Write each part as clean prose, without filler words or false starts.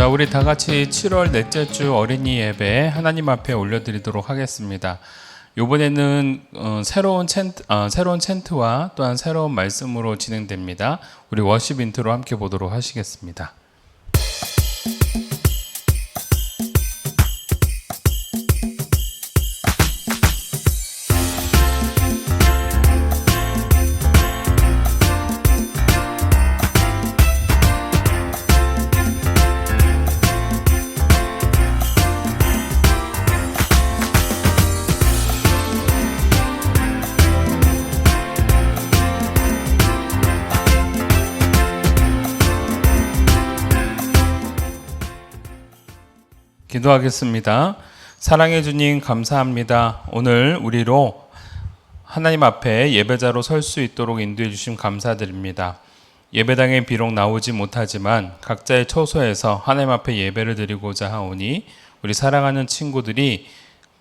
자, 우리 다 같이 7월 넷째 주 어린이 예배 하나님 앞에 올려드리도록 하겠습니다. 이번에는 새로운 챈트와 또한 새로운 말씀으로 진행됩니다. 우리 워십 인트로 함께 보도록 하시겠습니다. 기도하겠습니다. 사랑해 주님 감사합니다. 오늘 우리로 하나님 앞에 예배자로 설 수 있도록 인도해 주심 감사드립니다. 예배당에 비록 나오지 못하지만 각자의 처소에서 하나님 앞에 예배를 드리고자 하오니 우리 사랑하는 친구들이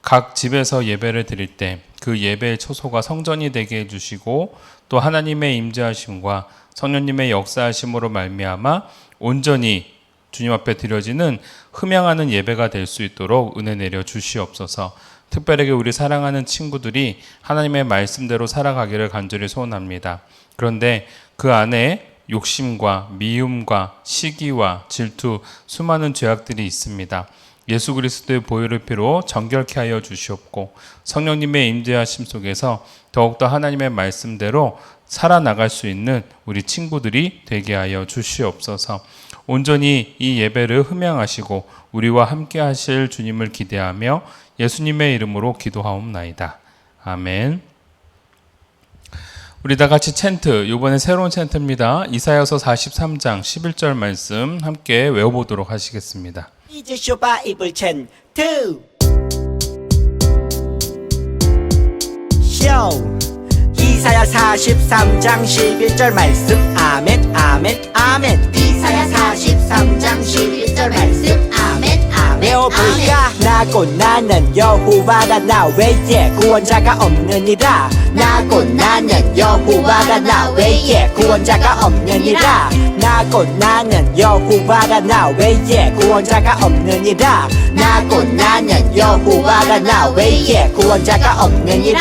각 집에서 예배를 드릴 때 그 예배의 처소가 성전이 되게 해주시고 또 하나님의 임재하심과 성령님의 역사하심으로 말미암아 온전히 주님 앞에 드려지는 흠양하는 예배가 될 수 있도록 은혜 내려 주시옵소서. 특별하게 우리 사랑하는 친구들이 하나님의 말씀대로 살아가기를 간절히 소원합니다. 그런데 그 안에 욕심과 미움과 시기와 질투, 수많은 죄악들이 있습니다. 예수 그리스도의 보혈의 피로 정결케 하여 주시옵고 성령님의 임재하심 속에서 더욱더 하나님의 말씀대로 살아나갈 수 있는 우리 친구들이 되게 하여 주시옵소서. 온전히 이 예배를 흠양하시고 우리와 함께 하실 주님을 기대하며 예수님의 이름으로 기도하옵나이다. 아멘. 우리 다 같이 챈트, 이번에 새로운 챈트입니다. 이사야서 43장 11절 말씀 함께 외워보도록 하시겠습니다. 이제 쇼바이블 챈트 쇼 이사야 43장 11절 말씀 아멘 아멘 아멘. 이사야 43장 11절 말씀 아멘 아멘. 외워볼까? 나고 나는 여호와라 나 외에 구원자가 없느니라. 나고 나는 여호와라 나 외에 구원자가 없느니라. 나고 나는 여호와라 나 외에 구원자가 없느니라. 나고 나는 여호와라 나 외에 구원자가 없느니라.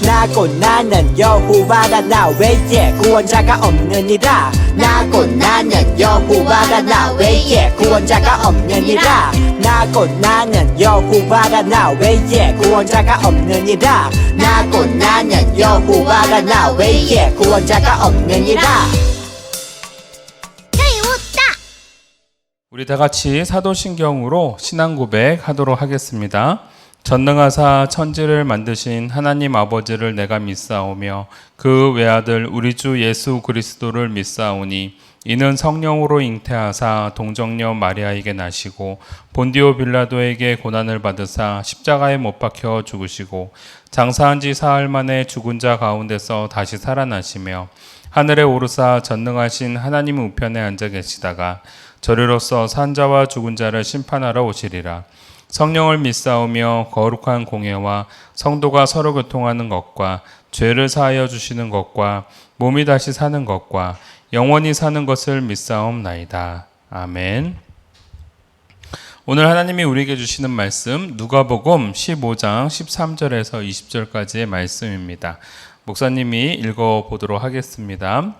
나고 나는 여호와라 나 외에 구원자가 없느니라. 나고 나는 여호와라 나 외에 구원자가 없느니라. 나고 나는 여호와라 나 외에 구원자가 없느니라. 나고 나는 여호와라 나 외에 구원자가 없느니라. 우리 다 같이 사도신경으로 신앙 고백하도록 하겠습니다. 전능하사 천지를 만드신 하나님 아버지를 내가 믿사오며 그 외아들 우리 주 예수 그리스도를 믿사오니 이는 성령으로 잉태하사 동정녀 마리아에게 나시고 본디오 빌라도에게 고난을 받으사 십자가에 못 박혀 죽으시고 장사한 지 사흘 만에 죽은 자 가운데서 다시 살아나시며 하늘에 오르사 전능하신 하나님 우편에 앉아 계시다가 저리로서 산자와 죽은 자를 심판하러 오시리라. 성령을 믿사오며 거룩한 공예와 성도가 서로 교통하는 것과 죄를 사하여 주시는 것과 몸이 다시 사는 것과 영원히 사는 것을 믿사옵나이다. 아멘. 오늘 하나님이 우리에게 주시는 말씀 누가복음 15장 13절에서 20절까지의 말씀입니다. 목사님이 읽어보도록 하겠습니다.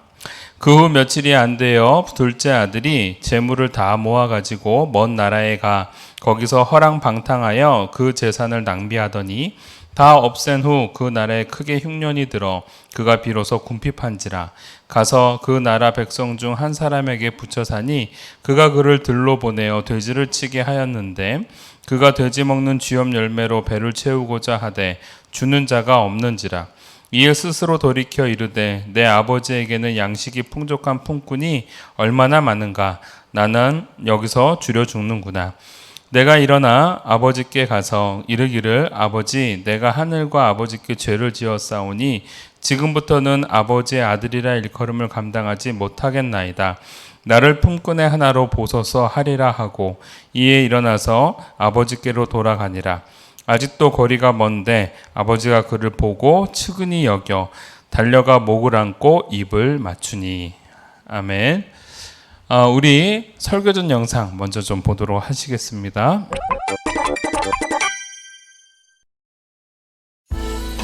그 후 며칠이 안 되어 둘째 아들이 재물을 다 모아가지고 먼 나라에 가 거기서 허랑방탕하여 그 재산을 낭비하더니 다 없앤 후 그 나라에 크게 흉년이 들어 그가 비로소 궁핍한지라. 가서 그 나라 백성 중 한 사람에게 붙여 사니 그가 그를 들로 보내어 돼지를 치게 하였는데 그가 돼지 먹는 쥐염 열매로 배를 채우고자 하되 주는 자가 없는지라. 이에 스스로 돌이켜 이르되 내 아버지에게는 양식이 풍족한 품꾼이 얼마나 많은가. 나는 여기서 주려 죽는구나. 내가 일어나 아버지께 가서 이르기를 아버지 내가 하늘과 아버지께 죄를 지었사오니 지금부터는 아버지의 아들이라 일컬음을 감당하지 못하겠나이다. 나를 품꾼의 하나로 보소서 하리라 하고 이에 일어나서 아버지께로 돌아가니라. 아직도 거리가 먼데 아버지가 그를 보고 측은히 여겨 달려가 목을 안고 입을 맞추니. 아멘. 우리 설교전 영상 먼저 좀 보도록 하시겠습니다.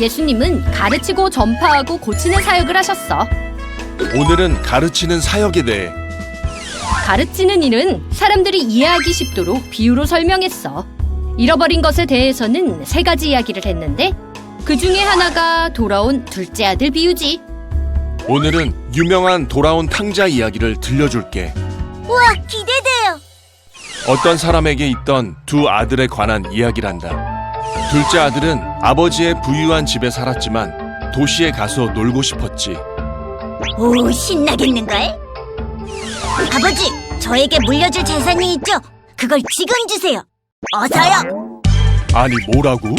예수님은 가르치고 전파하고 고치는 사역을 하셨어. 오늘은 가르치는 사역에 대해 가르치는 일은 사람들이 이해하기 쉽도록 비유로 설명했어. 잃어버린 것에 대해서는 3가지 이야기를 했는데 그 중에 하나가 돌아온 둘째 아들 비유지. 오늘은 유명한 돌아온 탕자 이야기를 들려줄게. 우와, 기대돼요. 어떤 사람에게 있던 두 아들에 관한 이야기란다. 둘째 아들은 아버지의 부유한 집에 살았지만 도시에 가서 놀고 싶었지. 오, 신나겠는걸? 아버지, 저에게 물려줄 재산이 있죠? 그걸 지금 주세요. 어서요. 아니 뭐라고?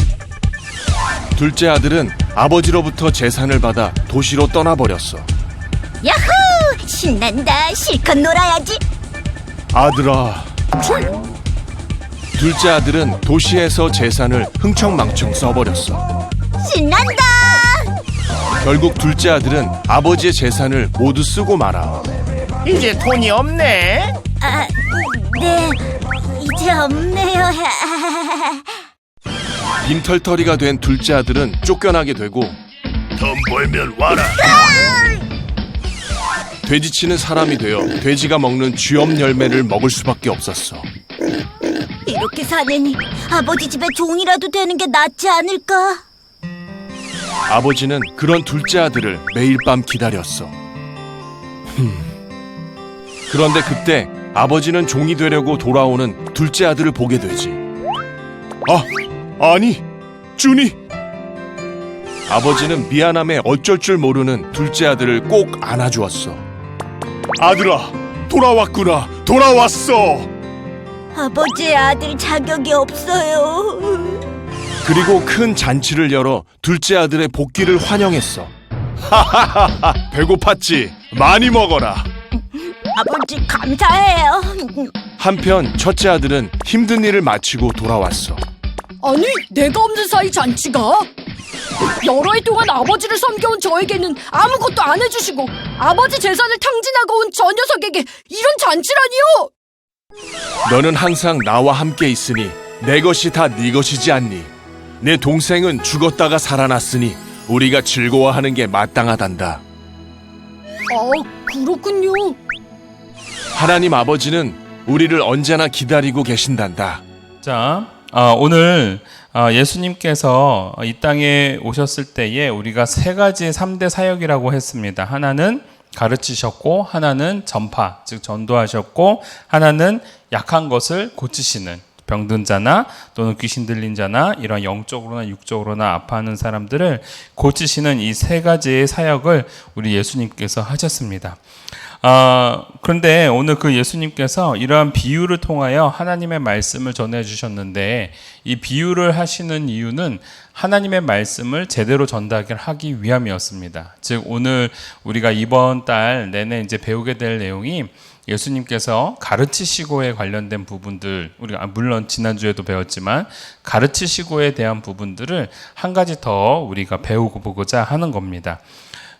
둘째 아들은 아버지로부터 재산을 받아 도시로 떠나버렸어. 야호! 신난다. 실컷 놀아야지. 아들아. 둘째 아들은 도시에서 재산을 흥청망청 써버렸어. 신난다. 결국 둘째 아들은 아버지의 재산을 모두 쓰고 말아. 이제 돈이 없네. 아, 네. 이제 없네요. 빈털터리가 된 둘째 아들은 쫓겨나게 되고 돈 벌면 와라. 돼지치는 사람이 되어 돼지가 먹는 쥐엄 열매를 먹을 수밖에 없었어. 이렇게 사느니 아버지 집에 종이라도 되는 게 낫지 않을까? 아버지는 그런 둘째 아들을 매일 밤 기다렸어. 그런데 그때 아버지는 종이 되려고 돌아오는 둘째 아들을 보게 되지. 아니, 준이! 아버지는 미안함에 어쩔 줄 모르는 둘째 아들을 꼭 안아주었어. 아들아, 돌아왔구나. 돌아왔어. 아버지의 아들 자격이 없어요. 그리고 큰 잔치를 열어 둘째 아들의 복귀를 환영했어. 하하하하, 배고팠지? 많이 먹어라. 아버지 감사해요. 한편 첫째 아들은 힘든 일을 마치고 돌아왔어. 아니, 내가 없는 사이 잔치가? 여러 해 동안 아버지를 섬겨온 저에게는 아무것도 안 해주시고 아버지 재산을 탕진하고 온 저 녀석에게 이런 잔치라니요! 너는 항상 나와 함께 있으니 내 것이 다 네 것이지 않니? 내 동생은 죽었다가 살아났으니 우리가 즐거워하는 게 마땅하단다. 그렇군요. 하나님 아버지는 우리를 언제나 기다리고 계신단다. 자, 오늘 예수님께서 이 땅에 오셨을 때에 우리가 3가지 3대 사역이라고 했습니다. 하나는 가르치셨고, 하나는 전파, 즉 전도하셨고, 하나는 약한 것을 고치시는 병든 자나 또는 귀신 들린 자나 이런 영적으로나 육적으로나 아파하는 사람들을 고치시는 이 3가지의 사역을 우리 예수님께서 하셨습니다. 그런데 오늘 그 예수님께서 이러한 비유를 통하여 하나님의 말씀을 전해 주셨는데, 이 비유를 하시는 이유는 하나님의 말씀을 제대로 전달하기 위함이었습니다. 즉 오늘 우리가 이번 달 내내 이제 배우게 될 내용이 예수님께서 가르치시고에 관련된 부분들, 우리가 물론 지난주에도 배웠지만 가르치시고에 대한 부분들을 한 가지 더 우리가 배우고 보고자 하는 겁니다.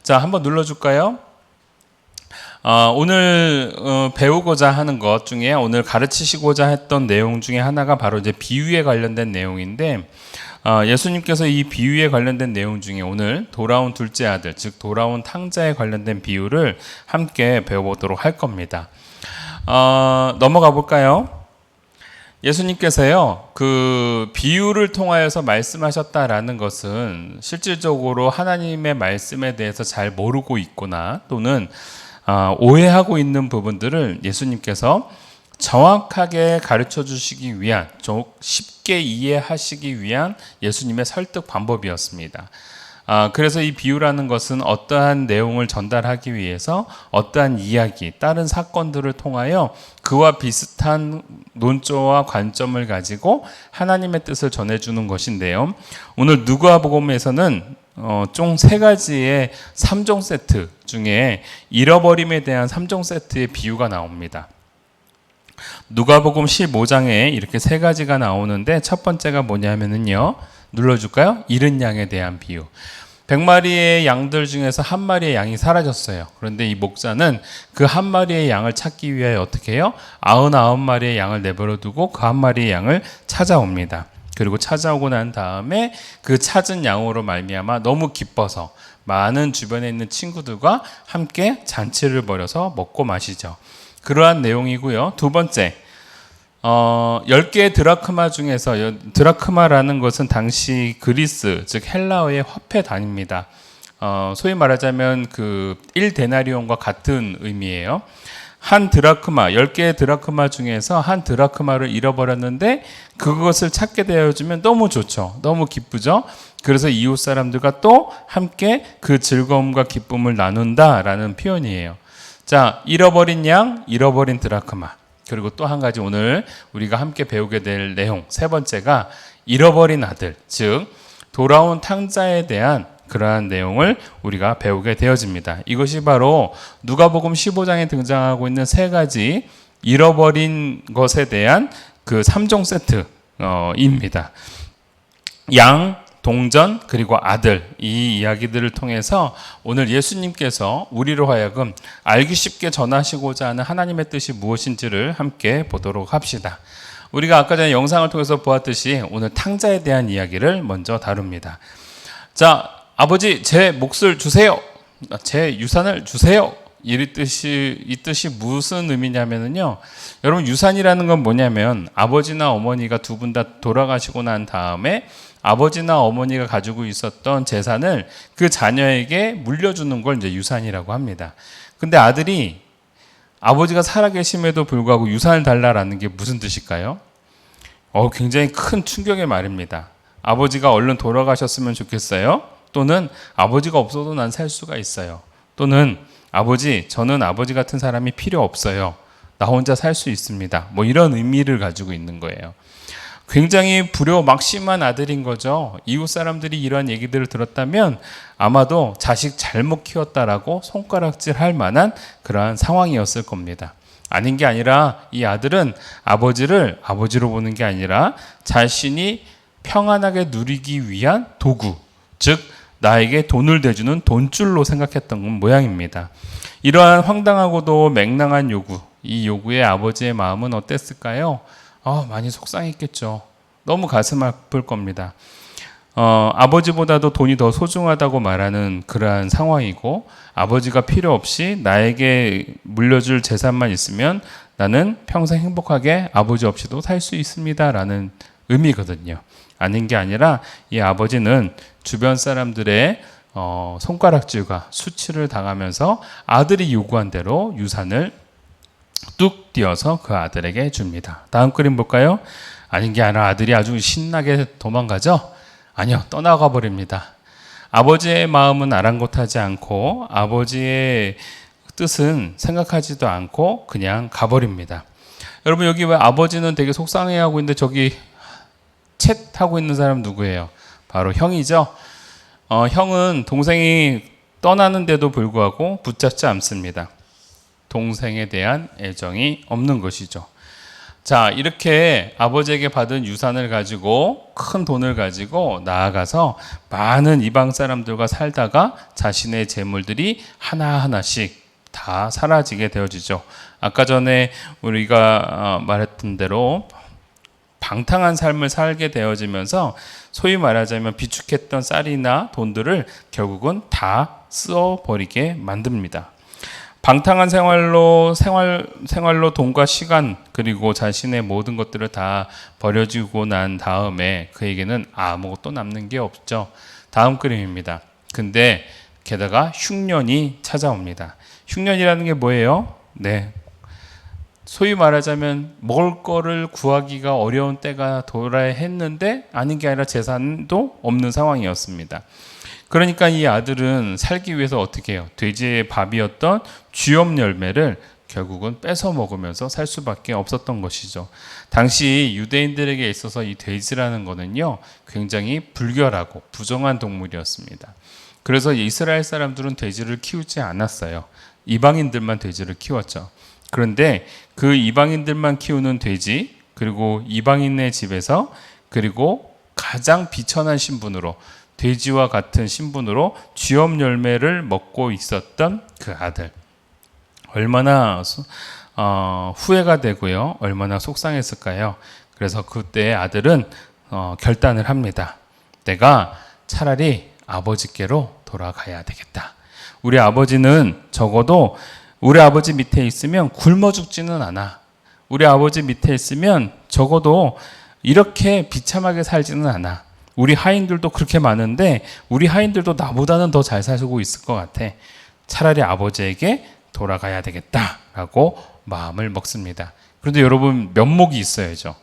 자, 한번 눌러줄까요? 오늘 배우고자 하는 것 중에 오늘 가르치시고자 했던 내용 중에 하나가 바로 이제 비유에 관련된 내용인데, 예수님께서 이 비유에 관련된 내용 중에 오늘 돌아온 둘째 아들, 즉 돌아온 탕자에 관련된 비유를 함께 배워보도록 할 겁니다. 넘어가 볼까요? 예수님께서요, 그 비유를 통하여서 말씀하셨다라는 것은 실질적으로 하나님의 말씀에 대해서 잘 모르고 있거나 또는 오해하고 있는 부분들을 예수님께서 정확하게 가르쳐 주시기 위한, 좀 쉽게 이해하시기 위한 예수님의 설득 방법이었습니다. 그래서 이 비유라는 것은 어떠한 내용을 전달하기 위해서 어떠한 이야기, 다른 사건들을 통하여 그와 비슷한 논조와 관점을 가지고 하나님의 뜻을 전해주는 것인데요. 오늘 누가복음에서는 총 3가지의 3종 세트 중에 잃어버림에 대한 3종 세트의 비유가 나옵니다. 누가복음 15장에 이렇게 3가지가 나오는데 첫 번째가 뭐냐면요, 눌러줄까요? 잃은 양에 대한 비유. 100마리의 양들 중에서 한 마리의 양이 사라졌어요. 그런데 이 목자는 그 한 마리의 양을 찾기 위해 어떻게 해요? 99마리의 양을 내버려 두고 그 한 마리의 양을 찾아옵니다. 그리고 찾아오고 난 다음에 그 찾은 양으로 말미암아 너무 기뻐서 많은 주변에 있는 친구들과 함께 잔치를 벌여서 먹고 마시죠. 그러한 내용이고요. 두 번째, 10개의 드라크마 중에서, 드라크마라는 것은 당시 그리스, 즉 헬라어의 화폐 단위입니다. 소위 말하자면 그 1데나리온과 같은 의미예요. 한 드라크마, 10개의 드라크마 중에서 한 드라크마를 잃어버렸는데 그것을 찾게 되어주면 너무 좋죠. 너무 기쁘죠. 그래서 이웃 사람들과 또 함께 그 즐거움과 기쁨을 나눈다라는 표현이에요. 자, 잃어버린 양, 잃어버린 드라크마. 그리고 또 한 가지 오늘 우리가 함께 배우게 될 내용, 세 번째가 잃어버린 아들, 즉 돌아온 탕자에 대한 그러한 내용을 우리가 배우게 되어집니다. 이것이 바로 누가복음 15장에 등장하고 있는 세 가지 잃어버린 것에 대한 그 3종 세트입니다. 양, 동전, 그리고 아들, 이 이야기들을 통해서 오늘 예수님께서 우리로 하여금 알기 쉽게 전하시고자 하는 하나님의 뜻이 무엇인지를 함께 보도록 합시다. 우리가 아까 전에 영상을 통해서 보았듯이 오늘 탕자에 대한 이야기를 먼저 다룹니다. 자, 아버지, 제 몫을 주세요. 제 유산을 주세요. 이 뜻이 무슨 의미냐면요. 여러분, 유산이라는 건 뭐냐면 아버지나 어머니가 두 분 다 돌아가시고 난 다음에 아버지나 어머니가 가지고 있었던 재산을 그 자녀에게 물려주는 걸 이제 유산이라고 합니다. 근데 아들이 아버지가 살아계심에도 불구하고 유산을 달라라는 게 무슨 뜻일까요? 굉장히 큰 충격의 말입니다. 아버지가 얼른 돌아가셨으면 좋겠어요. 또는 아버지가 없어도 난 살 수가 있어요. 또는 아버지, 저는 아버지 같은 사람이 필요 없어요. 나 혼자 살 수 있습니다. 뭐 이런 의미를 가지고 있는 거예요. 굉장히 불효막심한 아들인 거죠. 이웃 사람들이 이러한 얘기들을 들었다면 아마도 자식 잘못 키웠다라고 손가락질 할 만한 그러한 상황이었을 겁니다. 아닌 게 아니라 이 아들은 아버지를 아버지로 보는 게 아니라 자신이 평안하게 누리기 위한 도구, 즉 나에게 돈을 대주는 돈줄로 생각했던 건 모양입니다. 이러한 황당하고도 맹랑한 요구, 이 요구에 아버지의 마음은 어땠을까요? 많이 속상했겠죠. 너무 가슴 아플 겁니다. 아버지보다도 돈이 더 소중하다고 말하는 그러한 상황이고, 아버지가 필요 없이 나에게 물려줄 재산만 있으면 나는 평생 행복하게 아버지 없이도 살 수 있습니다라는 의미거든요. 아닌 게 아니라 이 아버지는 주변 사람들의 손가락질과 수치를 당하면서 아들이 요구한 대로 유산을 뚝 띄어서 그 아들에게 줍니다. 다음 그림 볼까요? 아닌 게 아니라 아들이 아주 신나게 도망가죠? 아니요, 떠나가 버립니다. 아버지의 마음은 아랑곳하지 않고 아버지의 뜻은 생각하지도 않고 그냥 가버립니다. 여러분, 여기 왜 아버지는 되게 속상해하고 있는데 저기 챗하고 있는 사람 누구예요? 바로 형이죠. 형은 동생이 떠나는데도 불구하고 붙잡지 않습니다. 동생에 대한 애정이 없는 것이죠. 자, 이렇게 아버지에게 받은 유산을 가지고 큰 돈을 가지고 나아가서 많은 이방 사람들과 살다가 자신의 재물들이 하나하나씩 다 사라지게 되어지죠. 아까 전에 우리가 말했던 대로 방탕한 삶을 살게 되어지면서 소위 말하자면 비축했던 쌀이나 돈들을 결국은 다 쓰어버리게 만듭니다. 방탕한 생활로 돈과 시간 그리고 자신의 모든 것들을 다 버려지고 난 다음에 그에게는 아무것도 남는 게 없죠. 다음 그림입니다. 근데 게다가 흉년이 찾아옵니다. 흉년이라는 게 뭐예요? 네, 소위 말하자면 먹을 거를 구하기가 어려운 때가 돌아야 했는데 아닌 게 아니라 재산도 없는 상황이었습니다. 그러니까 이 아들은 살기 위해서 어떻게 해요? 돼지의 밥이었던 쥐염 열매를 결국은 뺏어 먹으면서 살 수밖에 없었던 것이죠. 당시 유대인들에게 있어서 이 돼지라는 거는요, 굉장히 불결하고 부정한 동물이었습니다. 그래서 이스라엘 사람들은 돼지를 키우지 않았어요. 이방인들만 돼지를 키웠죠. 그런데 그 이방인들만 키우는 돼지, 그리고 이방인의 집에서, 그리고 가장 비천한 신분으로 돼지와 같은 신분으로 쥐업 열매를 먹고 있었던 그 아들. 얼마나 후회가 되고요. 얼마나 속상했을까요? 그래서 그때 아들은 결단을 합니다. 내가 차라리 아버지께로 돌아가야 되겠다. 우리 아버지는 적어도 우리 아버지 밑에 있으면 굶어 죽지는 않아. 우리 아버지 밑에 있으면 적어도 이렇게 비참하게 살지는 않아. 우리 하인들도 그렇게 많은데 우리 하인들도 나보다는 더 잘 살고 있을 것 같아. 차라리 아버지에게 돌아가야 되겠다라고 마음을 먹습니다. 그런데 여러분 면목이 있어야죠.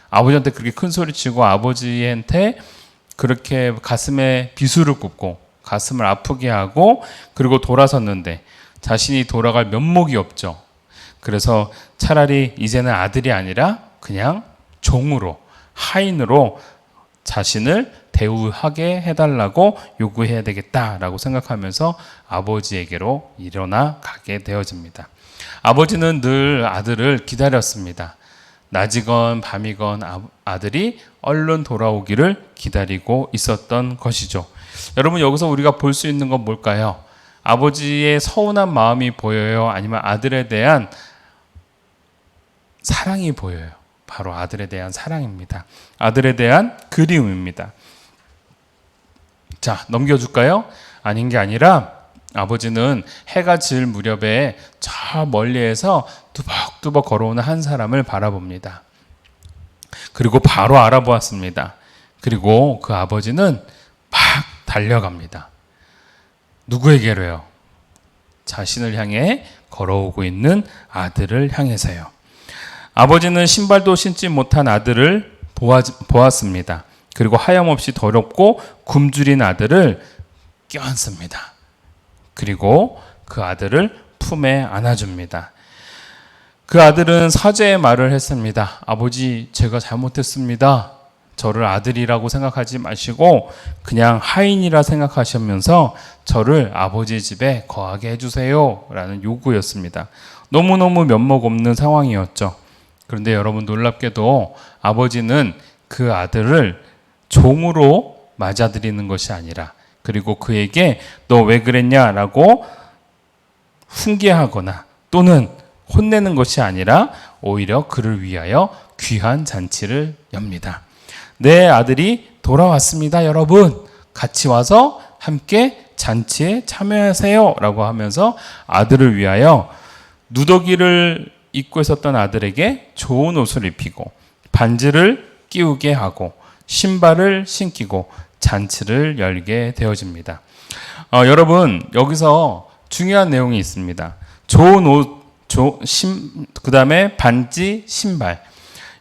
아버지한테 그렇게 큰 소리치고 아버지한테 그렇게 가슴에 비수를 꽂고 가슴을 아프게 하고 그리고 돌아섰는데 자신이 돌아갈 면목이 없죠. 그래서 차라리 이제는 아들이 아니라 그냥 종으로 하인으로 자신을 대우하게 해달라고 요구해야 되겠다라고 생각하면서 아버지에게로 일어나 가게 되어집니다. 아버지는 늘 아들을 기다렸습니다. 낮이건 밤이건 아들이 얼른 돌아오기를 기다리고 있었던 것이죠. 여러분 여기서 우리가 볼 수 있는 건 뭘까요? 아버지의 서운한 마음이 보여요? 아니면 아들에 대한 사랑이 보여요? 바로 아들에 대한 사랑입니다. 아들에 대한 그리움입니다. 자, 넘겨줄까요? 아닌 게 아니라 아버지는 해가 질 무렵에 저 멀리에서 뚜벅뚜벅 걸어오는 한 사람을 바라봅니다. 그리고 바로 알아보았습니다. 그리고 그 아버지는 막 달려갑니다. 누구에게로요? 자신을 향해 걸어오고 있는 아들을 향해서요. 아버지는 신발도 신지 못한 아들을 보았습니다. 그리고 하염없이 더럽고 굶주린 아들을 껴안습니다. 그리고 그 아들을 품에 안아줍니다. 그 아들은 사죄의 말을 했습니다. 아버지, 제가 잘못했습니다. 저를 아들이라고 생각하지 마시고 그냥 하인이라 생각하시면서 저를 아버지 집에 거하게 해주세요 라는 요구였습니다. 너무너무 면목 없는 상황이었죠. 그런데 여러분 놀랍게도 아버지는 그 아들을 종으로 맞아들이는 것이 아니라 그리고 그에게 너 왜 그랬냐라고 훈계하거나 또는 혼내는 것이 아니라 오히려 그를 위하여 귀한 잔치를 엽니다. 내 아들이 돌아왔습니다, 여러분. 같이 와서 함께 잔치에 참여하세요 라고 하면서 아들을 위하여 누더기를 입고 있었던 아들에게 좋은 옷을 입히고 반지를 끼우게 하고 신발을 신기고 잔치를 열게 되어집니다. 여러분 여기서 중요한 내용이 있습니다. 좋은 옷, 그 다음에 반지, 신발.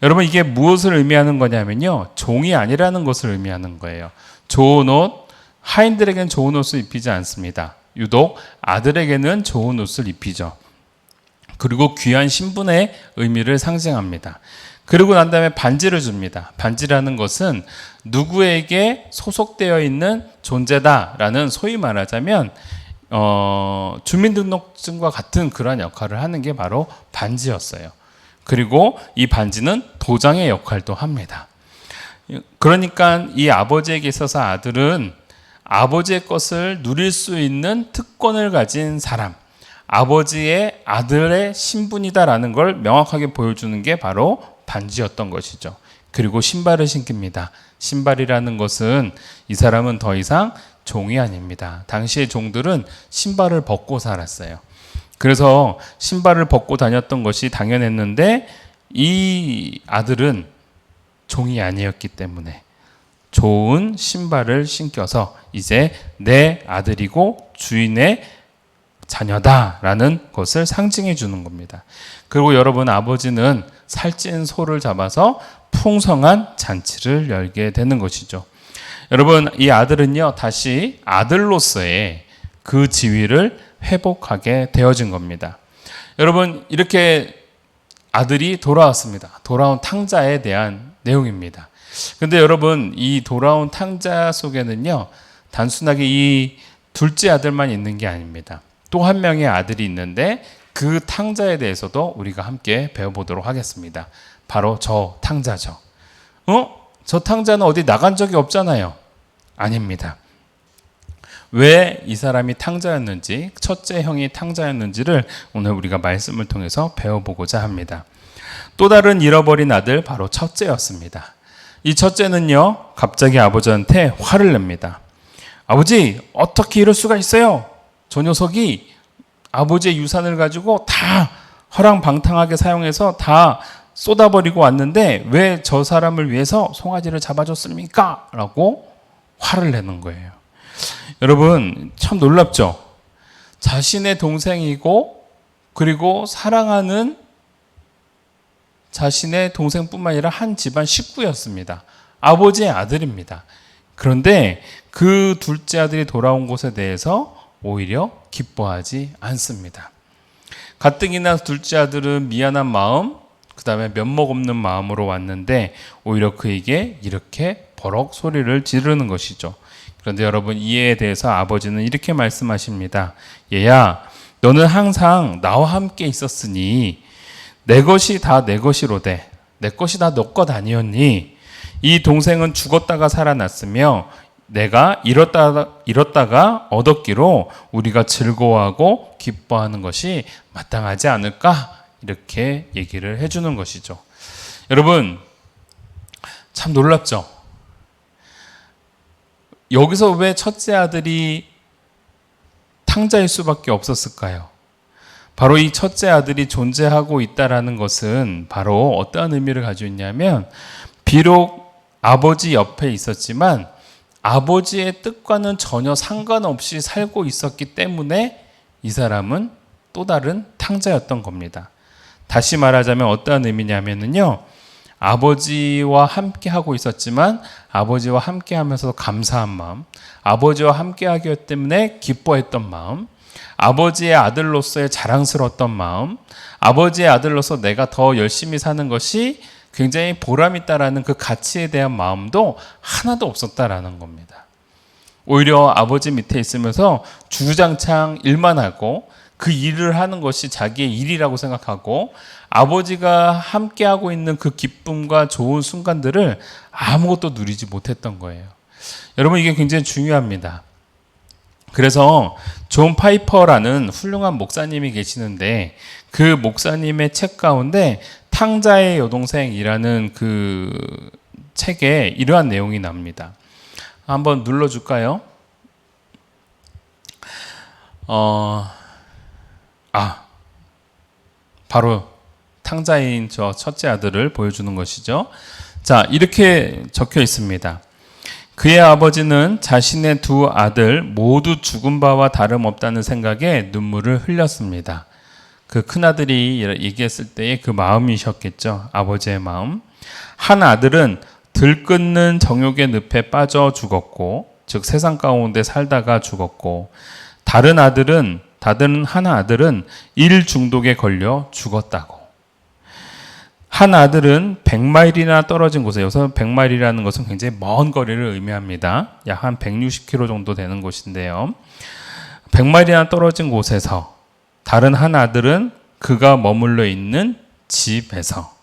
여러분 이게 무엇을 의미하는 거냐면요. 종이 아니라는 것을 의미하는 거예요. 좋은 옷, 하인들에게는 좋은 옷을 입히지 않습니다. 유독 아들에게는 좋은 옷을 입히죠. 그리고 귀한 신분의 의미를 상징합니다. 그리고 난 다음에 반지를 줍니다. 반지라는 것은 누구에게 소속되어 있는 존재다라는 소위 말하자면 주민등록증과 같은 그런 역할을 하는 게 바로 반지였어요. 그리고 이 반지는 도장의 역할도 합니다. 그러니까 이 아버지에게 있어서 아들은 아버지의 것을 누릴 수 있는 특권을 가진 사람, 아버지의 아들의 신분이다라는 걸 명확하게 보여주는 게 바로 반지였던 것이죠. 그리고 신발을 신깁니다. 신발이라는 것은 이 사람은 더 이상 종이 아닙니다. 당시의 종들은 신발을 벗고 살았어요. 그래서 신발을 벗고 다녔던 것이 당연했는데 이 아들은 종이 아니었기 때문에 좋은 신발을 신겨서 이제 내 아들이고 주인의 자녀다라는 것을 상징해 주는 겁니다. 그리고 여러분 아버지는 살찐 소를 잡아서 풍성한 잔치를 열게 되는 것이죠. 여러분 이 아들은요 다시 아들로서의 그 지위를 회복하게 되어진 겁니다. 여러분 이렇게 아들이 돌아왔습니다. 돌아온 탕자에 대한 내용입니다. 근데 여러분 이 돌아온 탕자 속에는요 단순하게 이 둘째 아들만 있는 게 아닙니다. 또 한 명의 아들이 있는데 그 탕자에 대해서도 우리가 함께 배워보도록 하겠습니다. 바로 저 탕자죠. 저 탕자는 어디 나간 적이 없잖아요. 아닙니다. 왜 이 사람이 탕자였는지, 첫째 형이 탕자였는지를 오늘 우리가 말씀을 통해서 배워보고자 합니다. 또 다른 잃어버린 아들 바로 첫째였습니다. 이 첫째는요, 갑자기 아버지한테 화를 냅니다. 아버지, 어떻게 이럴 수가 있어요? 저 녀석이 아버지의 유산을 가지고 다 허랑방탕하게 사용해서 다 쏟아버리고 왔는데 왜 저 사람을 위해서 송아지를 잡아줬습니까? 라고 화를 내는 거예요. 여러분, 참 놀랍죠? 자신의 동생이고 그리고 사랑하는 자신의 동생뿐만 아니라 한 집안 식구였습니다. 아버지의 아들입니다. 그런데 그 둘째 아들이 돌아온 것에 대해서 오히려 기뻐하지 않습니다. 가뜩이 난 둘째 아들은 미안한 마음, 그 다음에 면목 없는 마음으로 왔는데 오히려 그에게 이렇게 버럭 소리를 지르는 것이죠. 그런데 여러분, 이에 대해서 아버지는 이렇게 말씀하십니다. 얘야, 너는 항상 나와 함께 있었으니 내 것이 다 내 것이로되 내 것이 다 너 것 아니었니? 이 동생은 죽었다가 살아났으며 내가 잃었다가 얻었기로 우리가 즐거워하고 기뻐하는 것이 마땅하지 않을까? 이렇게 얘기를 해주는 것이죠. 여러분, 참 놀랍죠? 여기서 왜 첫째 아들이 탕자일 수밖에 없었을까요? 바로 이 첫째 아들이 존재하고 있다라는 것은 바로 어떠한 의미를 가지고 있냐면, 비록 아버지 옆에 있었지만 아버지의 뜻과는 전혀 상관없이 살고 있었기 때문에 이 사람은 또 다른 탕자였던 겁니다. 다시 말하자면 어떠한 의미냐면요, 아버지와 함께 하고 있었지만 아버지와 함께 하면서 감사한 마음, 아버지와 함께 하기 때문에 기뻐했던 마음, 아버지의 아들로서의 자랑스러웠던 마음, 아버지의 아들로서 내가 더 열심히 사는 것이 굉장히 보람있다라는 그 가치에 대한 마음도 하나도 없었다라는 겁니다. 오히려 아버지 밑에 있으면서 주구장창 일만 하고 그 일을 하는 것이 자기의 일이라고 생각하고 아버지가 함께하고 있는 그 기쁨과 좋은 순간들을 아무것도 누리지 못했던 거예요. 여러분, 이게 굉장히 중요합니다. 그래서 존 파이퍼라는 훌륭한 목사님이 계시는데 그 목사님의 책 가운데 탕자의 여동생이라는 그 책에 이러한 내용이 납니다. 한번 눌러줄까요? 바로 탕자인 저 첫째 아들을 보여주는 것이죠. 자, 이렇게 적혀 있습니다. 그의 아버지는 자신의 두 아들 모두 죽은 바와 다름없다는 생각에 눈물을 흘렸습니다. 그 큰아들이 얘기했을 때의 그 마음이셨겠죠. 아버지의 마음. 한 아들은 들끓는 정욕의 늪에 빠져 죽었고, 즉 세상 가운데 살다가 죽었고, 다른 하나 아들은 일 중독에 걸려 죽었다고. 한 아들은 100마일이나 떨어진 곳에, 여기서 100마일이라는 것은 굉장히 먼 거리를 의미합니다. 약 한 160km 정도 되는 곳인데요. 100마일이나 떨어진 곳에서 다른 한 아들은 그가 머물러 있는 집에서,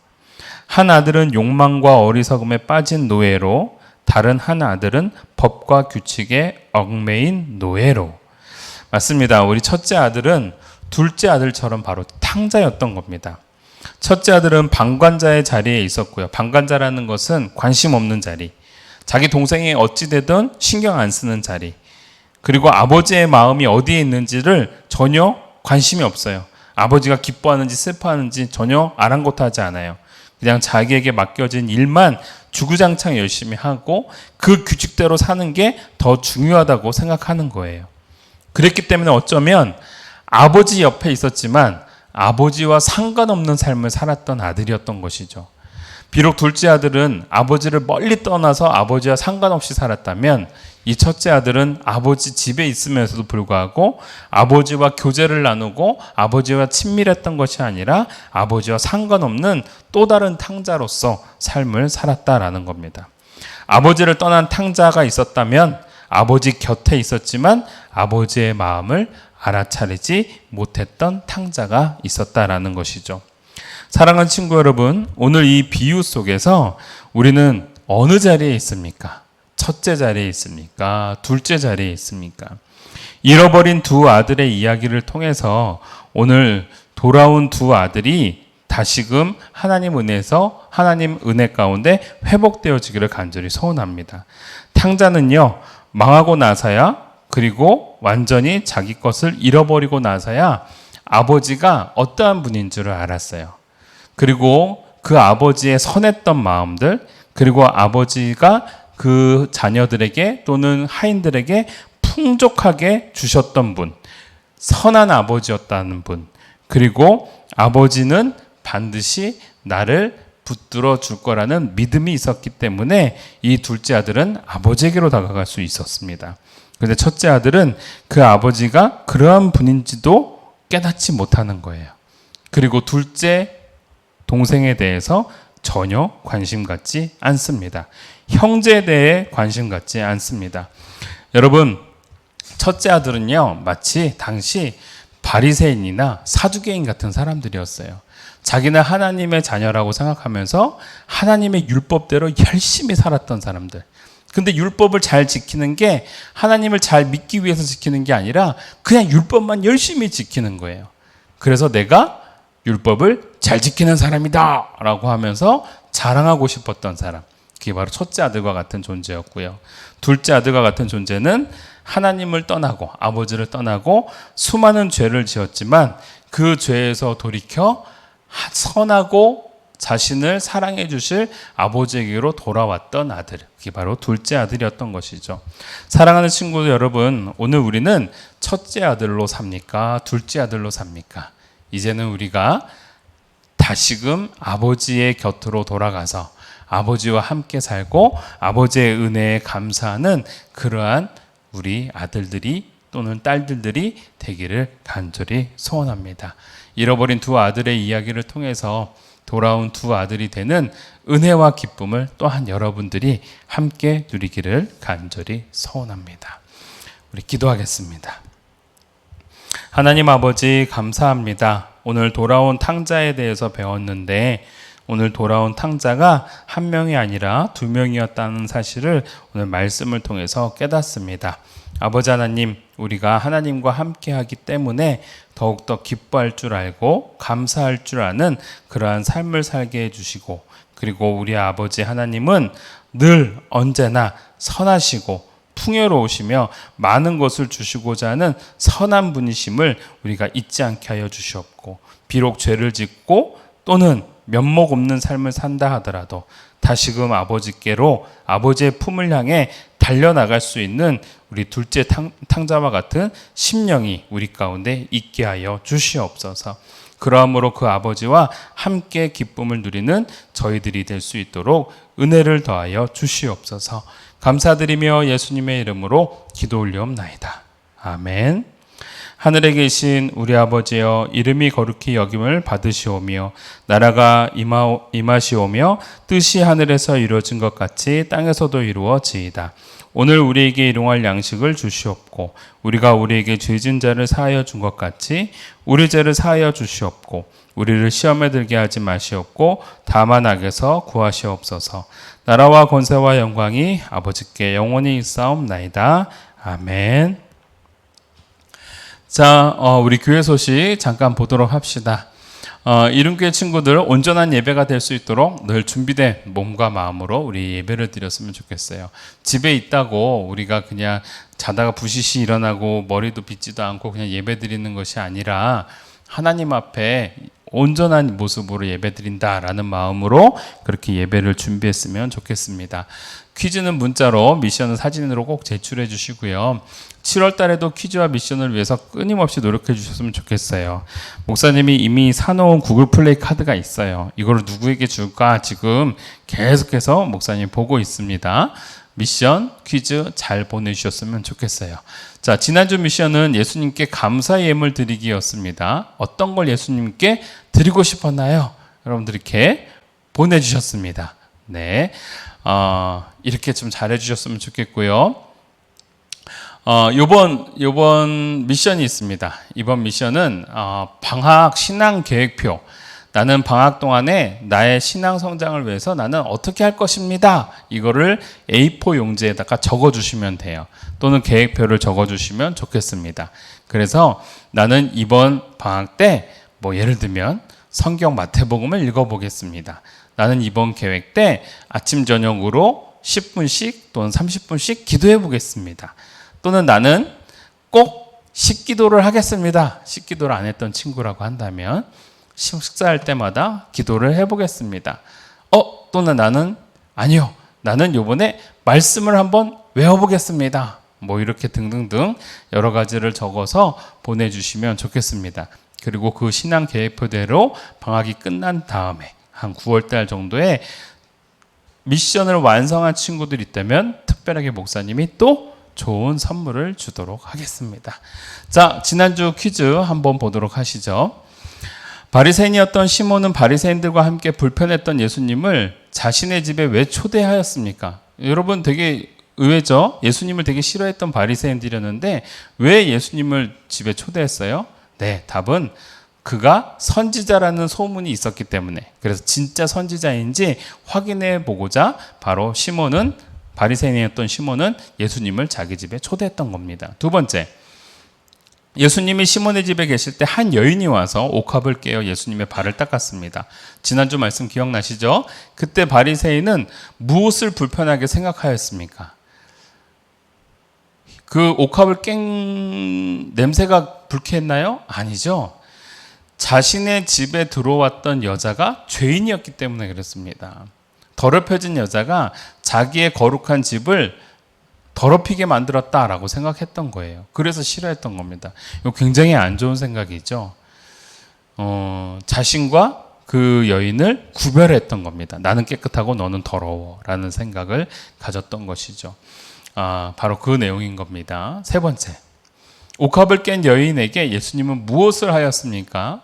한 아들은 욕망과 어리석음에 빠진 노예로, 다른 한 아들은 법과 규칙에 얽매인 노예로. 맞습니다. 우리 첫째 아들은 둘째 아들처럼 바로 탕자였던 겁니다. 첫째 아들은 방관자의 자리에 있었고요. 방관자라는 것은 관심 없는 자리, 자기 동생이 어찌 되든 신경 안 쓰는 자리, 그리고 아버지의 마음이 어디에 있는지를 전혀 관심이 없어요. 아버지가 기뻐하는지 슬퍼하는지 전혀 아랑곳하지 않아요. 그냥 자기에게 맡겨진 일만 주구장창 열심히 하고 그 규칙대로 사는 게 더 중요하다고 생각하는 거예요. 그랬기 때문에 어쩌면 아버지 옆에 있었지만 아버지와 상관없는 삶을 살았던 아들이었던 것이죠. 비록 둘째 아들은 아버지를 멀리 떠나서 아버지와 상관없이 살았다면 이 첫째 아들은 아버지 집에 있으면서도 불구하고 아버지와 교제를 나누고 아버지와 친밀했던 것이 아니라 아버지와 상관없는 또 다른 탕자로서 삶을 살았다라는 겁니다. 아버지를 떠난 탕자가 있었다면 아버지 곁에 있었지만 아버지의 마음을 알아차리지 못했던 탕자가 있었다라는 것이죠. 사랑하는 친구 여러분, 오늘 이 비유 속에서 우리는 어느 자리에 있습니까? 첫째 자리에 있습니까? 둘째 자리에 있습니까? 잃어버린 두 아들의 이야기를 통해서 오늘 돌아온 두 아들이 다시금 하나님 은혜에서 하나님 은혜 가운데 회복되어지기를 간절히 소원합니다. 탕자는요, 망하고 나서야, 그리고 완전히 자기 것을 잃어버리고 나서야 아버지가 어떠한 분인 줄을 알았어요. 그리고 그 아버지의 선했던 마음들, 그리고 아버지가 그 자녀들에게 또는 하인들에게 풍족하게 주셨던 분, 선한 아버지였다는 분, 그리고 아버지는 반드시 나를 붙들어 줄 거라는 믿음이 있었기 때문에 이 둘째 아들은 아버지에게로 다가갈 수 있었습니다. 그런데 첫째 아들은 그 아버지가 그러한 분인지도 깨닫지 못하는 거예요. 그리고 둘째 동생에 대해서 전혀 관심 갖지 않습니다. 형제에 대해 관심 갖지 않습니다. 여러분, 첫째 아들은요, 마치 당시 바리새인이나 사두개인 같은 사람들이었어요. 자기는 하나님의 자녀라고 생각하면서 하나님의 율법대로 열심히 살았던 사람들. 근데 율법을 잘 지키는 게 하나님을 잘 믿기 위해서 지키는 게 아니라 그냥 율법만 열심히 지키는 거예요. 그래서 내가 율법을 잘 지키는 사람이다 라고 하면서 자랑하고 싶었던 사람, 그게 바로 첫째 아들과 같은 존재였고요. 둘째 아들과 같은 존재는 하나님을 떠나고 아버지를 떠나고 수많은 죄를 지었지만 그 죄에서 돌이켜 선하고 자신을 사랑해 주실 아버지에게로 돌아왔던 아들, 그게 바로 둘째 아들이었던 것이죠. 사랑하는 친구 여러분, 오늘 우리는 첫째 아들로 삽니까? 둘째 아들로 삽니까? 이제는 우리가 다시금 아버지의 곁으로 돌아가서 아버지와 함께 살고 아버지의 은혜에 감사하는 그러한 우리 아들들이 또는 딸들이 되기를 간절히 소원합니다. 잃어버린 두 아들의 이야기를 통해서 돌아온 두 아들이 되는 은혜와 기쁨을 또한 여러분들이 함께 누리기를 간절히 소원합니다. 우리 기도하겠습니다. 하나님 아버지 감사합니다. 오늘 돌아온 탕자에 대해서 배웠는데 오늘 돌아온 탕자가 한 명이 아니라 두 명이었다는 사실을 오늘 말씀을 통해서 깨닫습니다. 아버지 하나님, 우리가 하나님과 함께하기 때문에 더욱더 기뻐할 줄 알고 감사할 줄 아는 그러한 삶을 살게 해주시고, 그리고 우리 아버지 하나님은 늘 언제나 선하시고 풍요로우시며 많은 것을 주시고자 하는 선한 분이심을 우리가 잊지 않게 하여 주시옵고, 비록 죄를 짓고 또는 면목 없는 삶을 산다 하더라도 다시금 아버지께로 아버지의 품을 향해 달려나갈 수 있는 우리 둘째 탕자와 같은 심령이 우리 가운데 있게 하여 주시옵소서. 그러함으로 그 아버지와 함께 기쁨을 누리는 저희들이 될 수 있도록 은혜를 더하여 주시옵소서. 감사드리며 예수님의 이름으로 기도 올리옵나이다. 아멘. 하늘에 계신 우리 아버지여, 이름이 거룩히 여김을 받으시오며 나라가 임하시오며 뜻이 하늘에서 이루어진 것 같이 땅에서도 이루어지이다. 오늘 우리에게 일용할 양식을 주시옵고 우리가 우리에게 죄진 자를 사하여 준 것 같이 우리 죄를 사하여 주시옵고 우리를 시험에 들게 하지 마시옵고 다만 악에서 구하시옵소서. 나라와 권세와 영광이 아버지께 영원히 있사옵나이다. 아멘. 자, 우리 교회 소식 잠깐 보도록 합시다. 이름교회 친구들 온전한 예배가 될 수 있도록 늘 준비된 몸과 마음으로 우리 예배를 드렸으면 좋겠어요. 집에 있다고 우리가 그냥 자다가 부시시 일어나고 머리도 빗지도 않고 그냥 예배 드리는 것이 아니라 하나님 앞에 온전한 모습으로 예배 드린다라는 마음으로 그렇게 예배를 준비했으면 좋겠습니다. 퀴즈는 문자로, 미션은 사진으로 꼭 제출해 주시고요. 7월 달에도 퀴즈와 미션을 위해서 끊임없이 노력해 주셨으면 좋겠어요. 목사님이 이미 사놓은 구글 플레이 카드가 있어요. 이걸 누구에게 줄까 지금 계속해서 목사님 보고 있습니다. 미션, 퀴즈 잘 보내주셨으면 좋겠어요. 자, 지난주 미션은 예수님께 감사 예물 드리기였습니다. 어떤 걸 예수님께 드리고 싶었나요? 여러분들 이렇게 보내주셨습니다. 네, 이렇게 좀 잘해주셨으면 좋겠고요. 요번 미션이 있습니다. 이번 미션은 방학 신앙 계획표. 나는 방학 동안에 나의 신앙 성장을 위해서 나는 어떻게 할 것입니다. 이거를 A4 용지에다가 적어주시면 돼요. 또는 계획표를 적어주시면 좋겠습니다. 그래서 나는 이번 방학 때 뭐 예를 들면 성경 마태복음을 읽어보겠습니다. 나는 이번 계획 때 아침 저녁으로 10분씩 또는 30분씩 기도해 보겠습니다. 또는 나는 꼭 식기도를 하겠습니다. 식기도를 안 했던 친구라고 한다면 식사할 때마다 기도를 해보겠습니다. 또는 나는 아니요. 나는 요번에 말씀을 한번 외워보겠습니다. 뭐 이렇게 등등등 여러 가지를 적어서 보내주시면 좋겠습니다. 그리고 그 신앙 계획표대로 방학이 끝난 다음에 한 9월달 정도에 미션을 완성한 친구들이 있다면 특별하게 목사님이 또 좋은 선물을 주도록 하겠습니다. 자, 지난주 퀴즈 한번 보도록 하시죠. 바리새인이었던 시몬은 바리새인들과 함께 불편했던 예수님을 자신의 집에 왜 초대하였습니까? 여러분 되게 의외죠? 예수님을 되게 싫어했던 바리새인들이었는데 왜 예수님을 집에 초대했어요? 네, 답은 그가 선지자라는 소문이 있었기 때문에, 그래서 진짜 선지자인지 확인해 보고자 바로 바리새인이었던 시몬은 예수님을 자기 집에 초대했던 겁니다. 두 번째, 예수님이 시몬의 집에 계실 때 한 여인이 와서 옥합을 깨어 예수님의 발을 닦았습니다. 지난주 말씀 기억나시죠? 그때 바리새인은 무엇을 불편하게 생각하였습니까? 그 옥합을 깬 냄새가 불쾌했나요? 아니죠. 자신의 집에 들어왔던 여자가 죄인이었기 때문에 그렇습니다. 더럽혀진 여자가 자기의 거룩한 집을 더럽히게 만들었다라고 생각했던 거예요. 그래서 싫어했던 겁니다. 이거 굉장히 안 좋은 생각이죠. 자신과 그 여인을 구별했던 겁니다. 나는 깨끗하고 너는 더러워 라는 생각을 가졌던 것이죠. 바로 그 내용인 겁니다. 세 번째, 옥합을 깬 여인에게 예수님은 무엇을 하였습니까?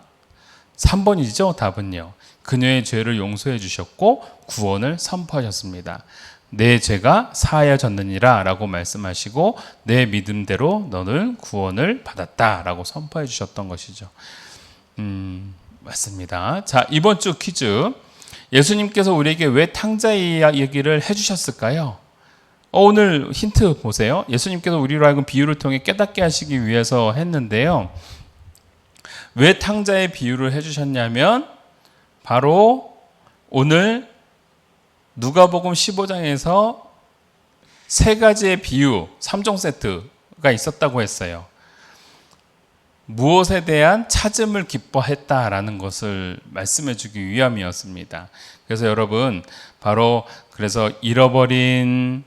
3번이죠. 답은요. 그녀의 죄를 용서해 주셨고 구원을 선포하셨습니다. 내 죄가 사하여졌느니라 라고 말씀하시고 내 믿음대로 너는 구원을 받았다 라고 선포해 주셨던 것이죠. 맞습니다. 자, 이번 주 퀴즈. 예수님께서 우리에게 왜 탕자의 이야기를 해주셨을까요? 오늘 힌트 보세요. 예수님께서 우리로 하여금 비유를 통해 깨닫게 하시기 위해서 했는데요. 왜 탕자의 비유를 해주셨냐면 바로 오늘 누가복음 15장에서 세 가지의 비유, 3종 세트가 있었다고 했어요. 무엇에 대한 찾음을 기뻐했다라는 것을 말씀해 주기 위함이었습니다. 그래서 여러분, 바로 그래서 잃어버린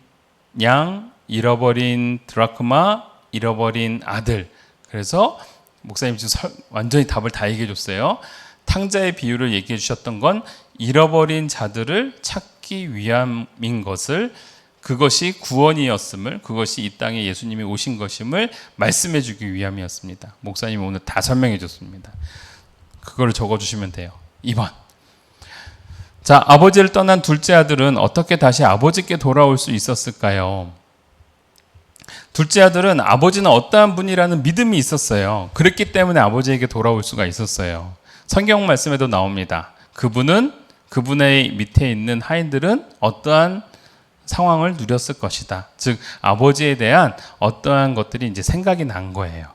양, 잃어버린 드라크마, 잃어버린 아들. 그래서 목사님 지금 완전히 답을 다 얘기해 줬어요. 탕자의 비유를 얘기해 주셨던 건 잃어버린 자들을 찾기 위함인 것을, 그것이 구원이었음을, 그것이 이 땅에 예수님이 오신 것임을 말씀해 주기 위함이었습니다. 목사님이 오늘 다 설명해 줬습니다. 그걸 적어주시면 돼요. 2번. 자, 아버지를 떠난 둘째 아들은 어떻게 다시 아버지께 돌아올 수 있었을까요? 둘째 아들은 아버지는 어떠한 분이라는 믿음이 있었어요. 그랬기 때문에 아버지에게 돌아올 수가 있었어요. 성경 말씀에도 나옵니다. 그분의 밑에 있는 하인들은 어떠한 상황을 누렸을 것이다. 즉 아버지에 대한 어떠한 것들이 이제 생각이 난 거예요.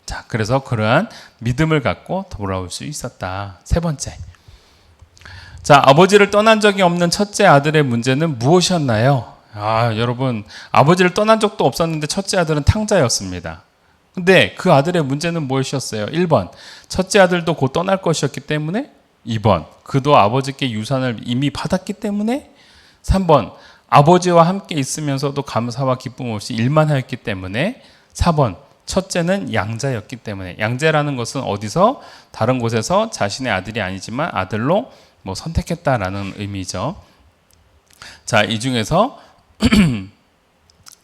자, 그래서 그러한 믿음을 갖고 돌아올 수 있었다. 세 번째. 자, 아버지를 떠난 적이 없는 첫째 아들의 문제는 무엇이었나요? 여러분, 아버지를 떠난 적도 없었는데 첫째 아들은 탕자였습니다. 근데 그 아들의 문제는 무엇이었어요? 1번, 첫째 아들도 곧 떠날 것이었기 때문에. 2번, 그도 아버지께 유산을 이미 받았기 때문에. 3번, 아버지와 함께 있으면서도 감사와 기쁨 없이 일만 하였기 때문에. 4번, 첫째는 양자였기 때문에. 양자라는 것은 어디서 다른 곳에서 자신의 아들이 아니지만 아들로 선택했다라는 의미죠. 자, 이 중에서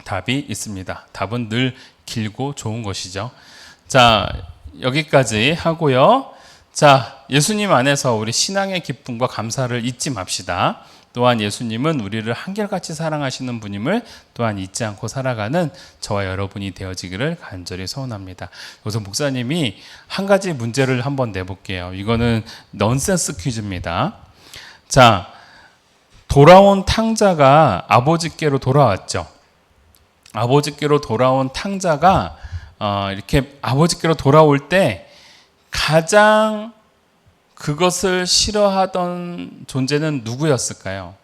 답이 있습니다. 답은 늘 길고 좋은 것이죠. 자, 여기까지 하고요. 자, 예수님 안에서 우리 신앙의 기쁨과 감사를 잊지 맙시다. 또한 예수님은 우리를 한결같이 사랑하시는 분임을 또한 잊지 않고 살아가는 저와 여러분이 되어지기를 간절히 소원합니다. 여기서 목사님이 한 가지 문제를 한번 내볼게요. 이거는 넌센스 퀴즈입니다. 자, 돌아온 탕자가 아버지께로 돌아왔죠. 아버지께로 돌아온 탕자가 이렇게 아버지께로 돌아올 때 가장 그것을 싫어하던 존재는 누구였을까요?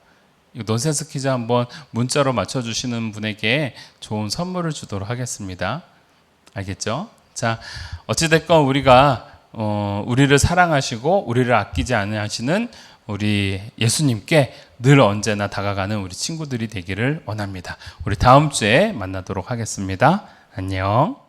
이 넌센스 퀴즈 한번 문자로 맞춰주시는 분에게 좋은 선물을 주도록 하겠습니다. 알겠죠? 자, 어찌됐건 우리가 우리를 사랑하시고 우리를 아끼지 않으시는 우리 예수님께 늘 언제나 다가가는 우리 친구들이 되기를 원합니다. 우리 다음 주에 만나도록 하겠습니다. 안녕.